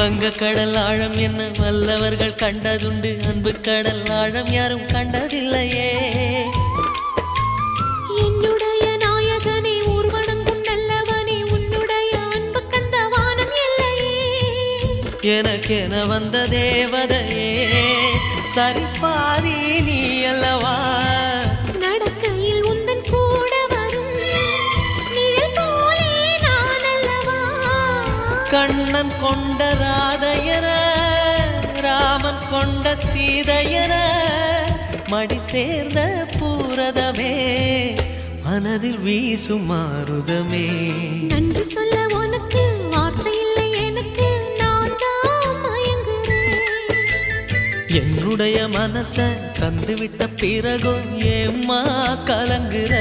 வங்க கடல் ஆழம் என்ன வல்லவர்கள் கண்டதுண்டு, அன்பு கடல் ஆழம் யாரும் கண்டதில்லையே. என்னுடைய நாயகனே ஊர்வணங்கும் நல்லவனே, உன்னுடைய அன்பு கந்த வானம் இல்லையே. எனக்கென வந்த தேவதையே சரிபாதி நீ அல்லவா. நடக்கையில் உந்தன் கூட வரும் நிழல் போலே நான் அல்லவா. கண்ணன் கொண்ட ராதையர ராமன் கொண்ட சீதையர மடி சேர்ந்த பூரதமே மனதில் வீசும் மாருதமே. நன்றி சொல்ல உனக்கு வார்த்தை இல்லை எனக்கு, நான் தான் மயங்குறேன். என்னுடைய மனச தந்துவிட்ட பிறகும் ஏம்மா கலங்குற.